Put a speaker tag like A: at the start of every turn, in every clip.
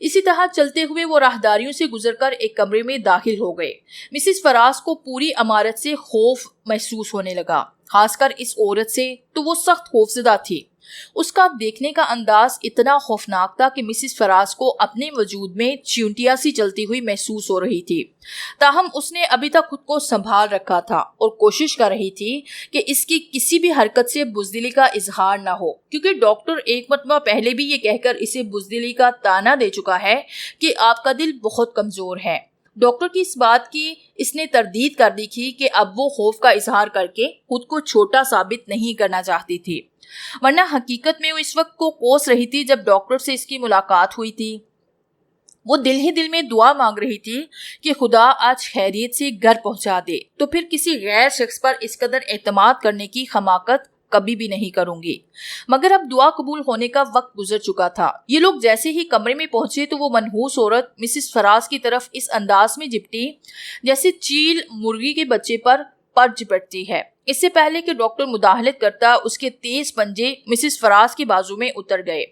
A: اسی طرح چلتے ہوئے وہ راہداریوں سے گزر کر ایک کمرے میں داخل ہو گئے۔ مسز فراز کو پوری عمارت سے خوف محسوس ہونے لگا، خاص کر اس عورت سے تو وہ سخت خوفزدہ تھی۔ اس کا دیکھنے کا انداز اتنا خوفناک تھا کہ مسز فراز کو اپنے وجود میں چیونٹیاں سی چلتی ہوئی محسوس ہو رہی تھی۔ تاہم اس نے ابھی تک خود کو سنبھال رکھا تھا اور کوشش کر رہی تھی کہ اس کی کسی بھی حرکت سے بزدلی کا اظہار نہ ہو، کیونکہ ڈاکٹر ایک مرتبہ پہلے بھی یہ کہہ کر اسے بزدلی کا طعنہ دے چکا ہے کہ آپ کا دل بہت کمزور ہے۔ ڈاکٹر کی اس بات کی اس نے تردید کر دی تھی کہ اب وہ خوف کا اظہار کر کے خود کو چھوٹا ثابت نہیں کرنا چاہتی تھی، ورنہ حقیقت میں وہ اس وقت کو کوس رہی تھی جب ڈاکٹر سے اس کی ملاقات ہوئی تھی۔ وہ دل ہی دل میں دعا مانگ رہی تھی کہ خدا آج خیریت سے گھر پہنچا دے، تو پھر کسی غیر شخص پر اس قدر اعتماد کرنے کی حماقت کبھی بھی نہیں کروں گی۔ مگر اب دعا قبول ہونے کا وقت گزر چکا تھا۔ یہ لوگ جیسے ہی کمرے میں پہنچے تو وہ منحوس عورت مسز فراز کی طرف اس انداز میں جپٹی جیسے چیل مرغی کے بچے پر جپٹتی ہے۔ اس سے پہلے کہ ڈاکٹر مداخلت کرتا، اس کے تیز پنجے مسز فراز کی بازو میں اتر گئے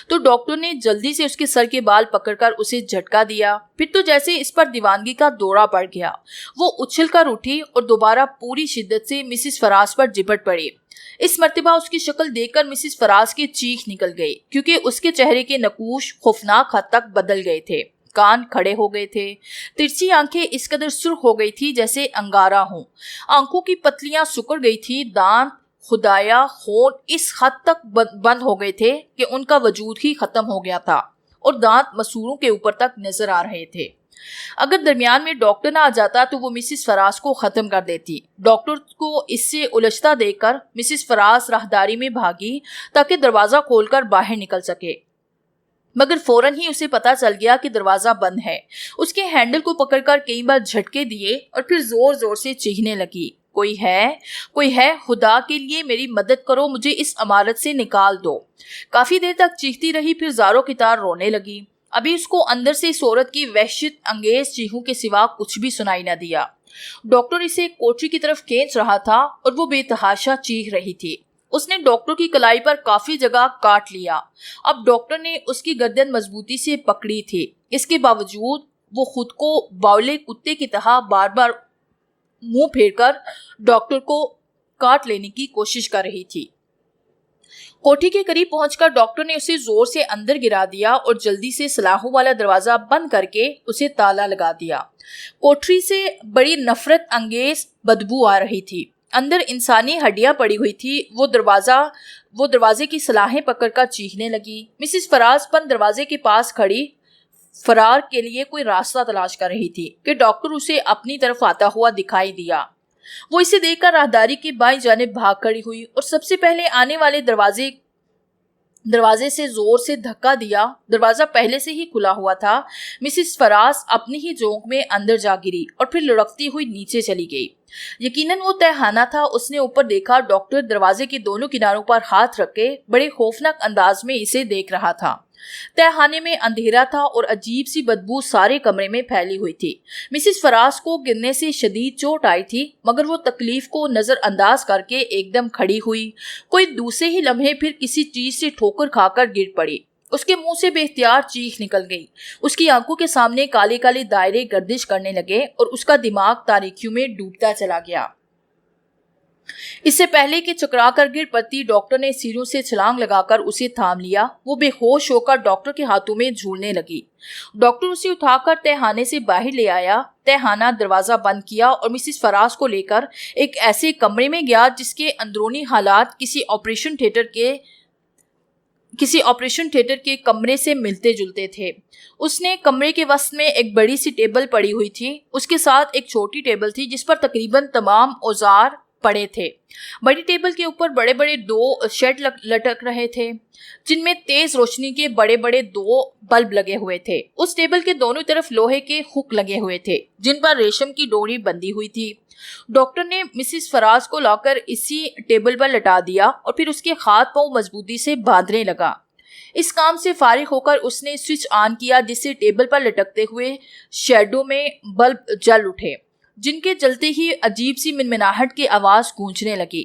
A: تو ڈاکٹر نے جلدی سے اس کے سر کے بال پکڑ کر اسے جھٹکا دیا۔ پھر تو جیسے اس پر دیوانگی کا دورہ پڑ گیا، وہ اچھل کر اٹھی اور دوبارہ پوری شدت سے مسز فراز پر جپٹ پڑی۔ اس مرتبہ اس کی شکل دیکھ کر مسز فراز کی چیخ نکل گئی، کیونکہ اس کے چہرے کے نقوش خوفناک حد تک بدل گئے تھے۔ کان کھڑے ہو گئے تھے، ترچھی آنکھیں اس قدر سرخ ہو گئی تھی جیسے انگارہ ہوں، آنکھوں کی پتلیاں سکڑ گئی تھی، دانت خدایا ہونٹ اس حد تک بند ہو گئے تھے کہ ان کا وجود ہی ختم ہو گیا تھا اور دانت مسوروں کے اوپر تک نظر آ رہے تھے۔ اگر درمیان میں ڈاکٹر نہ آ جاتا تو وہ مسز فراز کو ختم کر دیتی۔ ڈاکٹر کو اس سے الجھتا دیکھ کر مسز فراز راہداری میں بھاگی تاکہ دروازہ کھول کر باہر نکل سکے، مگر فوراً ہی اسے پتا چل گیا کہ دروازہ بند ہے۔ اس کے ہینڈل کو پکڑ کر کئی بار جھٹکے دیے اور پھر زور زور سے چیخنے لگی، کوئی ہے، خدا کے لیے میری مدد کرو، مجھے اس عمارت سے نکال دو۔ کافی دیر تک چیختی رہی، پھر زاروں کی طرح رونے لگی۔ ابھی اس کو اندر سے اس عورت کی وحشت انگیز چیخوں کے سوا کچھ بھی سنائی نہ دیا۔ ڈاکٹر اسے کوٹری کی طرف کھینچ رہا تھا اور وہ بے تحاشا چیخ رہی تھی۔ اس نے ڈاکٹر کی کلائی پر کافی جگہ کاٹ لیا۔ اب ڈاکٹر نے اس کی گردن مضبوطی سے پکڑی تھی، اس کے باوجود وہ خود کو باولے کتے کی طرح بار بار منہ پھیر کر ڈاکٹر کو کاٹ لینے کی کوشش کر رہی تھی۔ کوٹھی کے قریب پہنچ کر ڈاکٹر نے اسے زور سے اندر گرا دیا اور جلدی سے سلاخوں والا دروازہ بند کر کے اسے تالا لگا دیا۔ کوٹھی سے بڑی نفرت انگیز بدبو آ رہی تھی، اندر انسانی ہڈیاں پڑی ہوئی تھی۔ وہ دروازے کی سلاخیں پکڑ کر چیخنے لگی۔ مسز فراز بند دروازے کے پاس کھڑی فرار کے لیے کوئی راستہ تلاش کر رہی تھی کہ ڈاکٹر اسے اپنی طرف آتا ہوا دکھائی دیا۔ وہ اسے دیکھ کر راہداری کی بائیں جانب بھاگ کھڑی ہوئی اور سب سے پہلے آنے والے دروازے سے زور سے دھکا دیا۔ دروازہ پہلے سے ہی کھلا ہوا تھا۔ مسز فراز اپنی ہی جونک میں اندر جا گری اور پھر لڑکتی ہوئی نیچے چلی گئی۔ یقیناً وہ تہخانہ تھا۔ اس نے اوپر دیکھا، ڈاکٹر دروازے کے دونوں کناروں پر ہاتھ رکھ کے بڑے خوفناک انداز میں اسے دیکھ رہا تھا۔ تہخانے میں اندھیرا تھا اور عجیب سی بدبو سارے کمرے میں پھیلی ہوئی تھی۔ مسز فراز کو گرنے سے شدید چوٹ آئی تھی، مگر وہ تکلیف کو نظر انداز کر کے ایک دم کھڑی ہوئی۔ کوئی دوسرے ہی لمحے پھر کسی چیز سے ٹھوکر کھا کر گر پڑی۔ اس کے منہ سے بے اختیار چیخ نکل گئی۔ اس کی آنکھوں کے سامنے کالے کالے دائرے گردش کرنے لگے اور اس کا دماغ تاریکیوں میں ڈوبتا چلا گیا۔ اس سے پہلے کہ چکرا کر گر پڑتی، ڈاکٹر نے سیڑھیوں سے چھلانگ لگا کر اسے تھام لیا۔ وہ بے ہوش ہو کر ڈاکٹر کے ہاتھوں میں جھولنے لگی۔ ڈاکٹر اسے اٹھا کر تہخانے سے باہر لے آیا۔ تہخانہ دروازہ بند کیا اور مسز فراز کو لے کر ایک ایسے کمرے میں گیا جس کے اندرونی حالات کسی آپریشن تھیٹر کے کمرے سے ملتے جلتے تھے۔ اس نے کمرے کے وسط میں ایک بڑی سی ٹیبل پڑی ہوئی تھی، اس کے ساتھ ایک چھوٹی ٹیبل تھی جس پر تقریباً تمام اوزار پڑے تھے۔ بڑی ٹیبل کے اوپر بڑے بڑے 2 شیڈ لٹک رہے تھے جن میں تیز روشنی کے بڑے بڑے 2 بلب لگے ہوئے تھے۔ اس ٹیبل کے دونوں طرف لوہے کے ہک لگے ہوئے تھے جن پر ریشم کی ڈوری بندھی ہوئی تھی۔ ڈاکٹر نے مسز فراز کو لا کر اسی ٹیبل پر لٹا دیا اور پھر اس کے ہاتھ پاؤں مضبوطی سے باندھنے لگا۔ اس کام سے فارغ ہو کر اس نے سوئچ آن کیا جس سے ٹیبل پر لٹکتے ہوئے شیڈو میں بلب جل اٹھے، جن کے جلتے ہی عجیب سی منمناہٹ کی آواز گونجنے لگی۔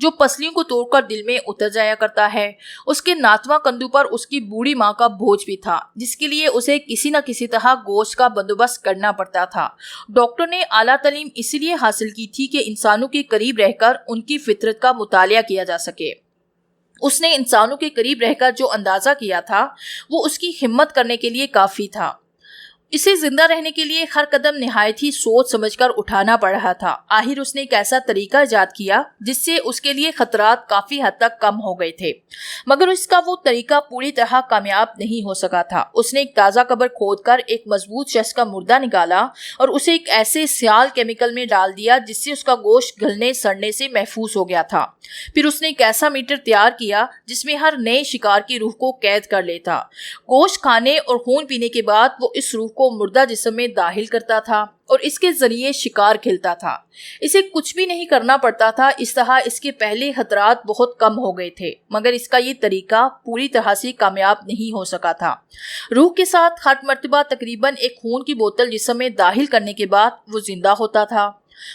A: جو پسلیوں کو توڑ کر دل میں اتر جایا کرتا ہے۔ اس کے ناتواں کندھوں پر اس کی بوڑھی ماں کا بوجھ بھی تھا، جس کے لیے اسے کسی نہ کسی طرح گوشت کا بندوبست کرنا پڑتا تھا۔ ڈاکٹر نے اعلیٰ تعلیم اس لیے حاصل کی تھی کہ انسانوں کے قریب رہ کر ان کی فطرت کا مطالعہ کیا جا سکے۔ اس نے انسانوں کے قریب رہ کر جو اندازہ کیا تھا وہ اس کی ہمت کرنے کے لیے کافی تھا۔ اسے زندہ رہنے کے لیے ہر قدم نہایت ہی سوچ سمجھ کر اٹھانا پڑ رہا تھا۔ آخر اس نے ایک ایسا طریقہ ایجاد کیا جس سے اس کے لیے خطرات کافی حد تک کم ہو گئے تھے، مگر اس کا وہ طریقہ پوری طرح کامیاب نہیں ہو سکا تھا۔ اس نے ایک تازہ قبر کھود کر ایک مضبوط شخص کا مردہ نکالا اور اسے ایک ایسے سیال کیمیکل میں ڈال دیا جس سے اس کا گوشت گلنے سڑنے سے محفوظ ہو گیا تھا۔ پھر اس نے ایک ایسا میٹر تیار کیا جس میں ہر نئے شکار کی روح کو قید کر لیتا۔ گوشت کھانے اور خون پینے کے بعد وہ اس روح کو مردہ جسم میں داخل کرتا تھا اور اس کے ذریعے شکار کھلتا تھا۔ اسے کچھ بھی نہیں کرنا پڑتا تھا۔ اس طرح اس کے پہلے خطرات بہت کم ہو گئے تھے، مگر اس کا یہ طریقہ پوری طرح سے کامیاب نہیں ہو سکا تھا۔ روح کے ساتھ ہر مرتبہ تقریباً ایک خون کی بوتل جسم میں داخل کرنے کے بعد وہ زندہ ہوتا تھا۔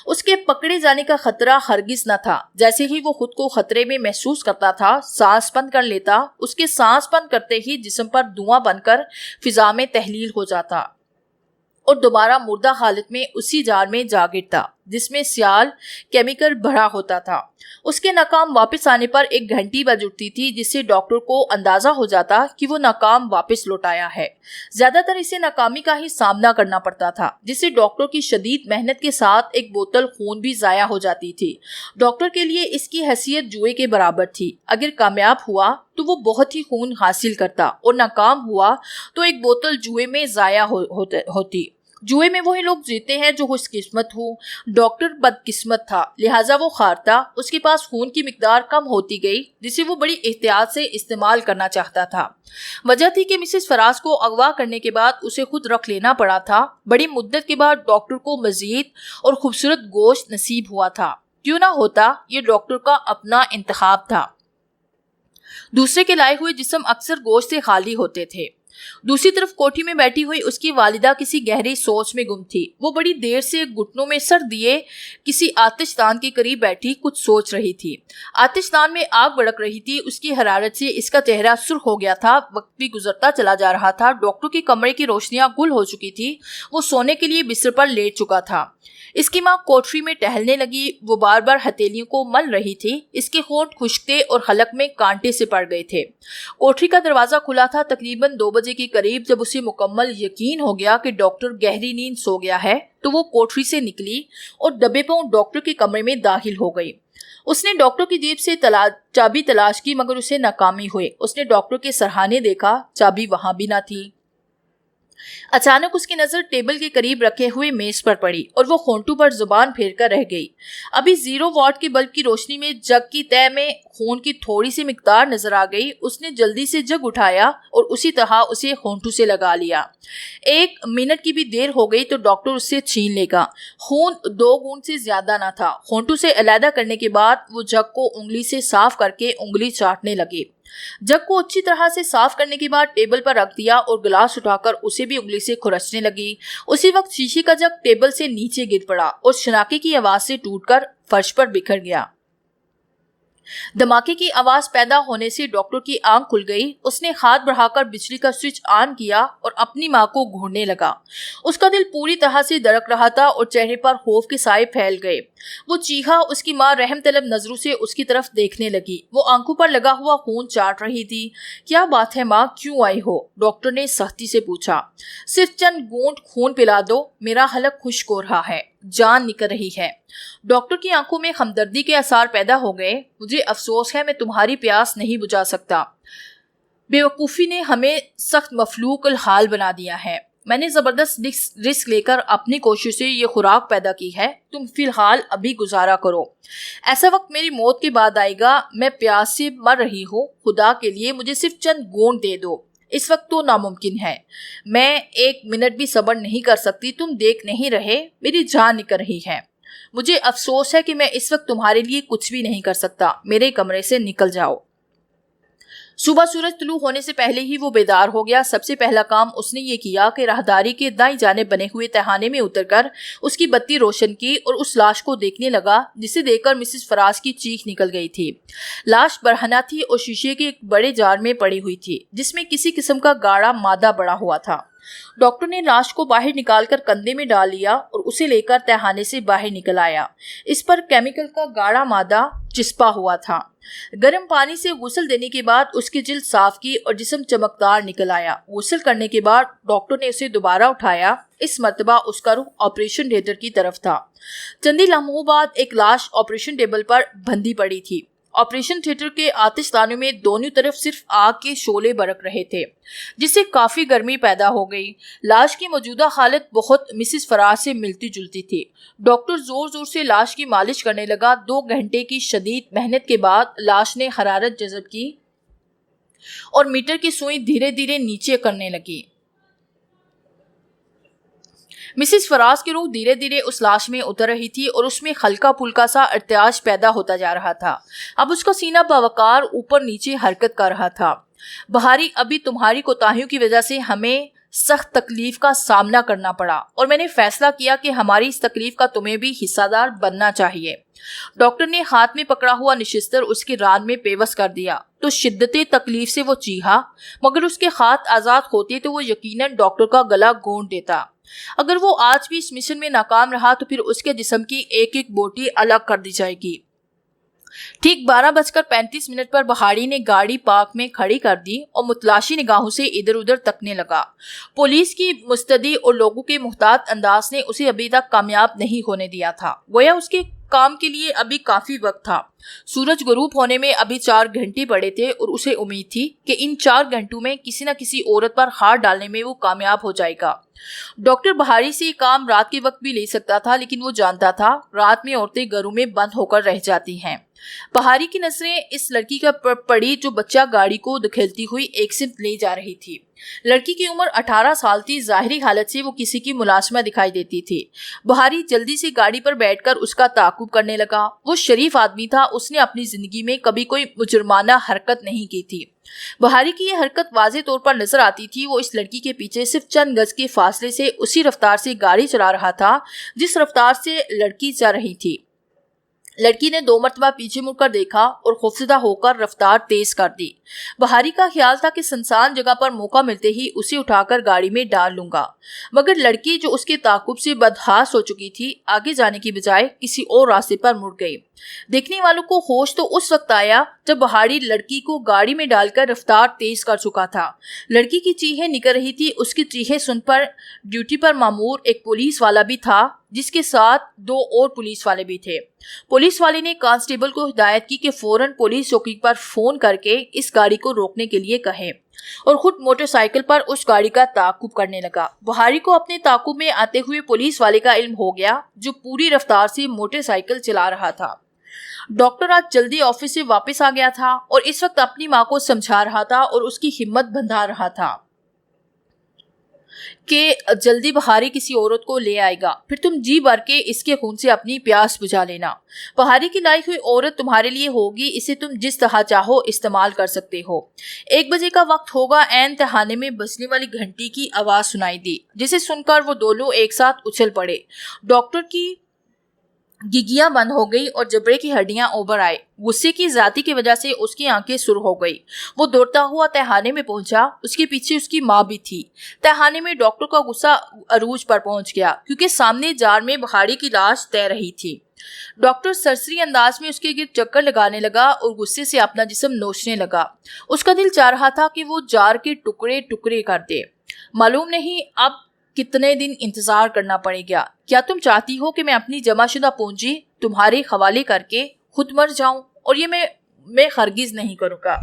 A: اس کے پکڑے جانے کا خطرہ ہرگز نہ تھا۔ جیسے ہی وہ خود کو خطرے میں محسوس کرتا تھا، سانس بند کر لیتا۔ اس کے سانس بند کرتے ہی جسم پر دھواں بن کر فضا میں تحلیل ہو جاتا اور دوبارہ مردہ حالت میں اسی جار میں جا گرتا جس میں سیال کیمیکل بھرا ہوتا تھا۔ اس کے ناکام واپس آنے پر ایک گھنٹی بج اٹھتی تھی جس سے ڈاکٹر کو اندازہ ہو جاتا کہ وہ ناکام واپس لوٹ آیا ہے۔ زیادہ تر اسے ناکامی کا ہی سامنا کرنا پڑتا تھا، جس سے ڈاکٹر کی شدید محنت کے ساتھ ایک بوتل خون بھی ضائع ہو جاتی تھی۔ ڈاکٹر کے لیے اس کی حیثیت جوئے کے برابر تھی۔ اگر کامیاب ہوا تو وہ بہت ہی خون حاصل کرتا اور ناکام ہوا تو ایک بوتل جوئے میں ضائع ہوتی۔ جوئے میں وہی لوگ جیتے ہیں جو خوش قسمت ہو۔ ڈاکٹر بدقسمت تھا، لہٰذا وہ خارتا۔ اس کے پاس خون کی مقدار کم ہوتی گئی جسے وہ بڑی احتیاط سے استعمال کرنا چاہتا تھا۔ وجہ تھی کہ مسز فراز کو اغوا کرنے کے بعد اسے خود رکھ لینا پڑا تھا۔ بڑی مدت کے بعد ڈاکٹر کو مزید اور خوبصورت گوشت نصیب ہوا تھا۔ کیوں نہ ہوتا، یہ ڈاکٹر کا اپنا انتخاب تھا۔ دوسرے کے لائے ہوئے جسم اکثر گوشت سے خالی ہوتے تھے۔ دوسری طرف کوٹھی میں بیٹھی ہوئی اس کی والدہ کسی گہری سوچ میں گم تھی۔ وہ بڑی دیر سے گھٹنوں میں سر دیے کسی آتش دان کے قریب بیٹھی کچھ سوچ رہی تھی۔ آتش دان میں آگ بھڑک رہی تھی۔ اس کی حرارت سے اس کا چہرہ سرخ ہو گیا تھا۔ وقت بھی گزرتا چلا جا رہا تھا۔ ڈاکٹر کے کمرے کی روشنیاں گل ہو چکی تھی۔ وہ سونے کے لیے بستر پر لیٹ چکا تھا۔ اس کی ماں کوٹری میں ٹہلنے لگی۔ وہ بار بار ہتھیلیوں کو مل رہی تھی۔ اس کے ہونٹ خشک تھے اور حلق میں کانٹے سے پڑ گئے تھے۔ کوٹری کا دروازہ کھلا تھا تقریباً 2 بجے کے قریب۔ جب اسے مکمل یقین ہو گیا کہ ڈاکٹر گہری نیند سو گیا ہے تو وہ کوٹری سے نکلی اور دبے پاؤں ڈاکٹر کے کمرے میں داخل ہو گئی۔ اس نے ڈاکٹر کی جیب سے چابی تلاش کی مگر اسے ناکامی ہوئی۔ اس نے ڈاکٹر کے سرہانے دیکھا، چابی وہاں بھی نہ تھی۔ اچانک اس کی نظر ٹیبل کے قریب رکھے ہوئے میز پر پڑی اور وہ ہونٹوں پر زبان پھیر کر رہ گئی۔ ابھی 0 واٹ کے بلب کی روشنی میں جگ کی تہہ میں خون کی تھوڑی سی مقدار نظر آ گئی۔ اس نے جلدی سے جگ اٹھایا اور اسی طرح اسے ہونٹوں سے لگا لیا۔ 1 منٹ کی بھی دیر ہو گئی تو ڈاکٹر اس سے چھین لے گا۔ خون 2 گھونٹ سے زیادہ نہ تھا۔ ہونٹوں سے علیحدہ کرنے کے بعد وہ جگ کو انگلی سے صاف کر کے انگلی چاٹنے لگے۔ جگ کو اچھی طرح سے صاف کرنے کے بعد ٹیبل پر رکھ دیا اور گلاس اٹھا کر اسے بھی انگلی سے کھرچنے لگی۔ اسی وقت شیشے کا جگ ٹیبل سے نیچے گر پڑا اور شناکے کی آواز سے ٹوٹ کر فرش پر بکھر گیا۔ دھماکے کی آواز پیدا ہونے سے ڈاکٹر کی آنکھ کھل گئی۔ اس نے ہاتھ بڑھا کر بجلی کا سوئچ آن کیا اور اپنی ماں کو گھورنے لگا۔ اس کا دل پوری طرح سے دھڑک رہا تھا اور چہرے پر خوف کے سائے پھیل گئے۔ وہ چیخا۔ اس کی ماں رحم طلب نظروں سے اس کی طرف دیکھنے لگی۔ وہ آنکھوں پر لگا ہوا خون چاٹ رہی تھی۔ کیا بات ہے ماں، کیوں آئی ہو؟ ڈاکٹر نے سختی سے پوچھا۔ صرف چند گھونٹ خون پلا دو، میرا حلق خشک ہو رہا ہے، جان نکل رہی ہے۔ ڈاکٹر کی آنکھوں میں ہمدردی کے آثار پیدا ہو گئے۔ مجھے افسوس ہے، میں تمہاری پیاس نہیں بجھا سکتا۔ بے وقوفی نے ہمیں سخت مفلوق الحال بنا دیا ہے۔ میں نے زبردست رسک لے کر اپنی کوشش سے یہ خوراک پیدا کی ہے۔ تم فی الحال ابھی گزارا کرو۔ ایسا وقت میری موت کے بعد آئے گا۔ میں پیاس سے مر رہی ہوں۔ خدا کے لیے مجھے صرف چند گھونٹ دے دو۔ اس وقت تو ناممکن ہے۔ میں 1 منٹ بھی صبر نہیں کر سکتی۔ تم دیکھ نہیں رہے، میری جان نکل رہی ہے۔ مجھے افسوس ہے کہ میں اس وقت تمہارے لیے کچھ بھی نہیں کر سکتا۔ میرے کمرے سے نکل جاؤ۔ صبح سورج طلوع ہونے سے پہلے ہی وہ بیدار ہو گیا۔ سب سے پہلا کام اس نے یہ کیا کہ راہداری کے دائیں جانب بنے ہوئے تہانے میں اتر کر اس کی بتی روشن کی اور اس لاش کو دیکھنے لگا، جسے دیکھ کر مسز فراز کی چیخ نکل گئی تھی۔ لاش برہنہ تھی اور شیشے کے ایک بڑے جار میں پڑی ہوئی تھی، جس میں کسی قسم کا گاڑھا مادہ بڑا ہوا تھا۔ ڈاکٹر نے لاش کو باہر نکال کر کندھے میں ڈال لیا اور اسے لے کر تہانے سے باہر نکل آیا۔ اس پر کیمیکل کا گاڑھا مادہ چسپا ہوا تھا۔ گرم پانی سے غسل دینے کے بعد اس کی جلد صاف کی اور جسم چمکدار نکل آیا۔ غسل کرنے کے بعد ڈاکٹر نے اسے دوبارہ اٹھایا۔ اس مرتبہ اس کا رخ آپریشن تھیٹر کی طرف تھا۔ چند لمحوں بعد ایک لاش آپریشن ٹیبل پر بندھی پڑی تھی۔ آپریشن تھیٹر کے آتش دانوں میں دونوں طرف صرف آگ کے شعلے برق رہے تھے، جس سے کافی گرمی پیدا ہو گئی۔ لاش کی موجودہ حالت بہت مسز فراز سے ملتی جلتی تھی۔ ڈاکٹر زور زور سے لاش کی مالش کرنے لگا۔ 2 گھنٹے کی شدید محنت کے بعد لاش نے حرارت جذب کی اور میٹر کی سوئی دھیرے دھیرے نیچے کرنے لگی۔ مسز فراز کی روح دھیرے دھیرے اس لاش میں اتر رہی تھی اور اس میں ہلکا پھلکا سا ارتعاش پیدا ہوتا جا رہا تھا۔ اب اس کا سینہ باوقار اوپر نیچے حرکت کر رہا تھا۔ بہاری، ابھی تمہاری کوتاہیوں کی وجہ سے ہمیں سخت تکلیف کا سامنا کرنا پڑا اور میں نے فیصلہ کیا کہ ہماری اس تکلیف کا تمہیں بھی حصہ دار بننا چاہیے۔ ڈاکٹر نے ہاتھ میں پکڑا ہوا نشستر اس کے ران میں پیوست کر دیا تو شدت تکلیف سے وہ چیخا، مگر اس کے ہاتھ آزاد ہوتے تو وہ یقیناً ڈاکٹر کا گلا گھونٹ دیتا۔ اگر وہ آج بھی اس مشن میں ناکام رہا تو پھر اس کے جسم کی ایک ایک بوٹی الگ کر دی جائے گی۔ ٹھیک 12:35 پر بہاری نے گاڑی پارک میں کھڑی کر دی اور متلاشی نگاہوں سے ادھر ادھر تکنے لگا۔ پولیس کی مستدی اور لوگوں کے محتاط انداز نے اسے ابھی تک کامیاب نہیں ہونے دیا تھا، گویا اس کے کام کے لیے ابھی کافی وقت تھا۔ سورج غروب ہونے میں ابھی 4 گھنٹے پڑے تھے اور اسے امید تھی کہ ان 4 گھنٹوں میں کسی نہ کسی عورت پر ہاتھ ڈالنے میں وہ کامیاب ہو جائے گا۔ ڈاکٹر بہاری سے یہ کام رات کے وقت بھی لے سکتا تھا، لیکن وہ جانتا تھا رات میں عورتیں گھروں میں بند ہو کر رہ جاتی ہیں۔ بہاری کی نظریں اس لڑکی کا پڑی جو بچہ گاڑی کو دھکیلتی ہوئی ایک سمت لے جا رہی تھی۔ لڑکی کی عمر 18 سال تھی۔ ظاہری حالت سے وہ کسی کی ملازمہ دکھائی دیتی تھی۔ بہاری جلدی سے گاڑی پر بیٹھ کر اس کا تعاقب کرنے لگا۔ وہ شریف آدمی تھا، اس نے اپنی زندگی میں کبھی کوئی مجرمانہ حرکت نہیں کی تھی۔ بہاری کی یہ حرکت واضح طور پر نظر آتی تھی۔ وہ اس لڑکی کے پیچھے صرف چند گز کے فاصلے سے اسی رفتار سے گاڑی چلا رہا تھا جس رفتار سے لڑکی جا رہی تھی۔ لڑکی نے 2 مرتبہ پیچھے مڑ کر دیکھا اور خوفزدہ ہو کر رفتار تیز کر دی۔ بہاری کا خیال تھا کہ سنسان جگہ پر موقع ملتے ہی اسے اٹھا کر گاڑی میں ڈال لوں گا، مگر لڑکی جو اس کے تعاقب سے بدحواس ہو چکی تھی آگے جانے کی بجائے کسی اور راستے پر مڑ گئی۔ دیکھنے والوں کو ہوش تو اس وقت آیا جب بہاری لڑکی کو گاڑی میں ڈال کر رفتار تیز کر چکا تھا۔ لڑکی کی چیخیں نکل رہی تھی۔ اس کی چیخیں سن پر ڈیوٹی پر مامور ایک پولیس والا بھی تھا، جس کے ساتھ 2 اور پولیس والے بھی تھے۔ پولیس والے نے کانسٹیبل کو ہدایت کی کہ فوراً پولیس چوکی پر فون کر کے اس گاڑی کو روکنے کے لیے کہے اور خود موٹر سائیکل پر اس گاڑی کا تعاقب کرنے لگا۔ بہاری کو اپنے تعاقب میں آتے ہوئے پولیس والے کا علم ہو گیا جو پوری رفتار سے موٹر سائیکل چلا رہا تھا۔ ڈاکٹر آج جلدی آفس سے واپس آ گیا تھا اور اس وقت اپنی ماں کو سمجھا رہا تھا اور اس کی ہمت بندھا رہا تھا کہ جلدی بہاری کسی عورت کو لے آئے گا، پھر تم جی بھر کے اس کے خون سے اپنی پیاس بجھا لینا۔ بہاری کی لائی ہوئی عورت تمہارے لیے ہوگی، اسے تم جس طرح چاہو استعمال کر سکتے ہو۔ 1 بجے کا وقت ہوگا۔ عین تہانے میں بجنے والی گھنٹی کی آواز سنائی دی، جسے سن کر وہ دونوں ایک ساتھ اچھل پڑے۔ ڈاکٹر کی گگیاں بند ہو گئی اور جبڑے کی ہڈیاں اوبر آئے۔ غصے کی ذاتی کی وجہ سے اس کی آنکھیں سرخ ہو گئی۔ وہ دوڑتا ہوا تہانے میں پہنچا۔ اس کے پیچھے اس کی ماں بھی تھی۔ تہانے میں ڈاکٹر کا غصہ عروج پر پہنچ گیا کیونکہ سامنے جار میں بہاری کی لاش تیر رہی تھی۔ ڈاکٹر سرسری انداز میں اس کے گرد چکر لگانے لگا اور غصے سے اپنا جسم نوچنے لگا۔ اس کا دل چاہ رہا تھا کہ وہ جار کے ٹکڑے ٹکڑے کر دے۔ معلوم نہیں اب کتنے دن انتظار کرنا پڑے گا۔ کیا تم چاہتی ہو کہ میں اپنی جمع شدہ پونجی تمہارے حوالے کر کے خود مر جاؤں؟ اور یہ میں ہرگز نہیں کروں گا۔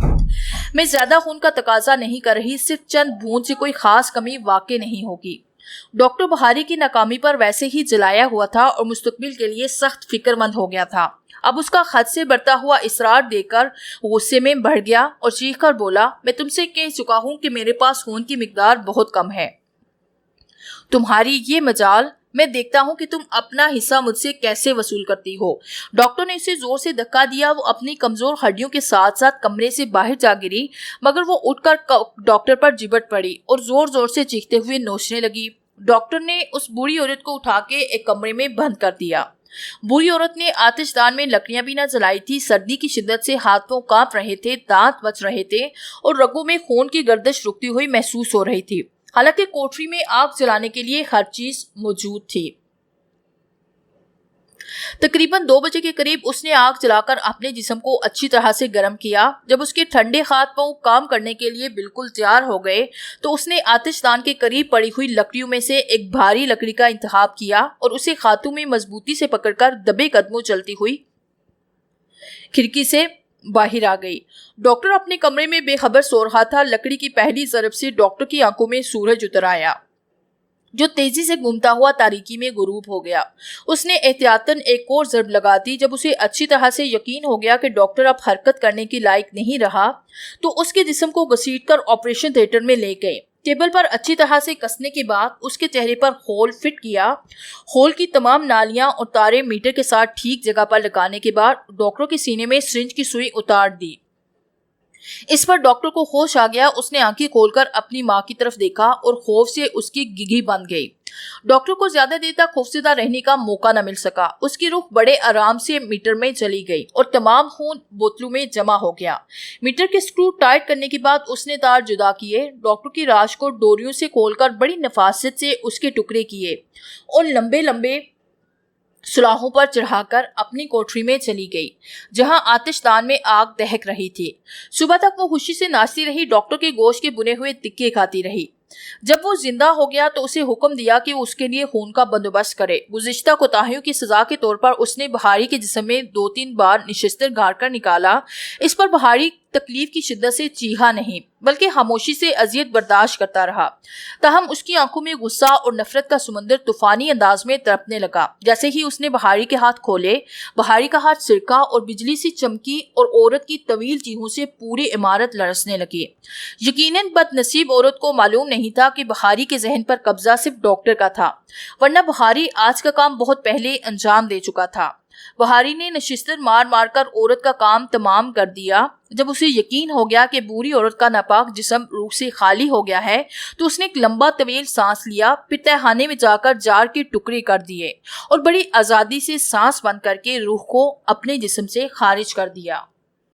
A: میں زیادہ خون کا تقاضا نہیں کر رہی، صرف چند بوند سے کوئی خاص کمی واقع نہیں ہوگی۔ ڈاکٹر بہاری کی ناکامی پر ویسے ہی جلایا ہوا تھا اور مستقبل کے لیے سخت فکر مند ہو گیا تھا۔ اب اس کا حد سے بڑھتا ہوا اصرار دیکھ کر غصے میں بڑھ گیا اور چیخ کر بولا، میں تم سے کہہ چکا ہوں کہ میرے پاس خون کی مقدار بہت کم ہے۔ تمہاری یہ مجال میں دیکھتا ہوں کہ تم اپنا حصہ مجھ سے کیسے وصول کرتی ہو۔ ڈاکٹر نے اسے زور سے دھکا دیا۔ وہ اپنی کمزور ہڈیوں کے ساتھ ساتھ کمرے سے باہر جا گری، مگر وہ اٹھ کر ڈاکٹر پر جبٹ پڑی اور زور زور سے چیختے ہوئے نوچنے لگی۔ ڈاکٹر نے اس بوڑھی عورت کو اٹھا کے ایک کمرے میں بند کر دیا۔ بوڑھی عورت نے آتش دان میں لکڑیاں بھی نہ جلائی تھی۔ سردی کی شدت سے ہاتھ پاؤں کانپ رہے تھے، دانت بچ رہے تھے اور رگوں میں خون کی گردش رکتی ہوئی محسوس ہو رہی تھی، حالانکہ کوٹری میں آگ جلانے کے لیے ہر چیز موجود تھی۔ تقریباً 2 بجے کے قریب اس نے آگ جلا کر اپنے جسم کو اچھی طرح سے گرم کیا۔ جب اس کے ٹھنڈے ہاتھ پاؤں کام کرنے کے لیے بالکل تیار ہو گئے تو اس نے آتش دان کے قریب پڑی ہوئی لکڑیوں میں سے ایک بھاری لکڑی کا انتخاب کیا اور اسے ہاتھوں میں مضبوطی سے پکڑ کر دبے قدموں چلتی ہوئی کھڑکی سے باہر آ گئی۔ ڈاکٹر اپنے کمرے میں بے خبر سو رہا تھا۔ لکڑی کی پہلی ضرب سے ڈاکٹر کی آنکھوں میں سورج اتر آیا، جو تیزی سے گھومتا ہوا تاریکی میں غروب ہو گیا۔ اس نے احتیاطاً ایک اور ضرب لگا دی۔ جب اسے اچھی طرح سے یقین ہو گیا کہ ڈاکٹر اب حرکت کرنے کے لائق نہیں رہا تو اس کے جسم کو گھسیٹ کر آپریشن تھیٹر میں لے گئے۔ ٹیبل پر اچھی طرح سے کسنے کے بعد اس کے چہرے پر ہول فٹ کیا۔ ہول کی تمام نالیاں اور تاریں میٹر کے ساتھ ٹھیک جگہ پر لگانے کے بعد ڈاکٹر کے سینے میں سرنج کی سوئی اتار دی۔ اس پر ڈاکٹر کو ہوش آ گیا۔ اس نے آنکھیں کھول کر اپنی ماں کی طرف دیکھا اور خوف سے اس کی گگھی بند گئی۔ ڈاکٹر کو زیادہ دیر تک خوفزدہ رہنے کا موقع نہ مل سکا۔ اس کی روح بڑے آرام سے میٹر میں چلی گئی اور تمام خون بوتلوں میں جمع ہو گیا۔ میٹر کے سکرو ٹائٹ کرنے کے بعد اس نے تار جدا کیے، ڈاکٹر کی لاش کو ڈوریوں سے کھول کر بڑی نفاست سے اس کے ٹکڑے کیے اور لمبے لمبے سلاخوں پر چڑھا کر اپنی کوٹری میں چلی گئی، جہاں آتش دان میں آگ دہک رہی تھی۔ صبح تک وہ خوشی سے ناچتی رہی، ڈاکٹر کے گوشت کے بنے ہوئے تکے کھاتی رہی۔ جب وہ زندہ ہو گیا تو اسے حکم دیا کہ وہ اس کے لیے خون کا بندوبست کرے۔ گزشتہ کوتاہیوں کی سزا کے طور پر اس نے بہاری کے جسم میں 2-3 بار نشستر گاڑ کر نکالا۔ اس پر بہاری تکلیف کی شدت سے چیخا نہیں بلکہ خاموشی سے اذیت برداشت کرتا رہا۔ تاہم اس کی آنکھوں میں غصہ اور نفرت کا سمندر طوفانی انداز میں تڑپنے لگا۔ جیسے ہی اس نے بہاری کے ہاتھ کھولے، بہاری کا ہاتھ سرکا اور بجلی سی چمکی اور عورت کی طویل چیخوں سے پوری عمارت لرزنے لگی۔ یقیناً بد نصیب عورت کو معلوم نہیں تھا کہ بہاری کے ذہن پر قبضہ صرف ڈاکٹر کا تھا، ورنہ بہاری آج کا کام بہت پہلے انجام دے چکا تھا۔ بہاری نے نشستر مار مار کر عورت کا کام تمام کر دیا۔ جب اسے یقین ہو گیا کہ بوڑھی عورت کا ناپاک جسم روح سے خالی ہو گیا ہے تو اس نے ایک لمبا طویل سانس لیا، پھر تہخانے میں جا کر جار کے ٹکڑے کر دیے اور بڑی آزادی سے سانس بند کر کے روح کو اپنے جسم سے خارج کر دیا۔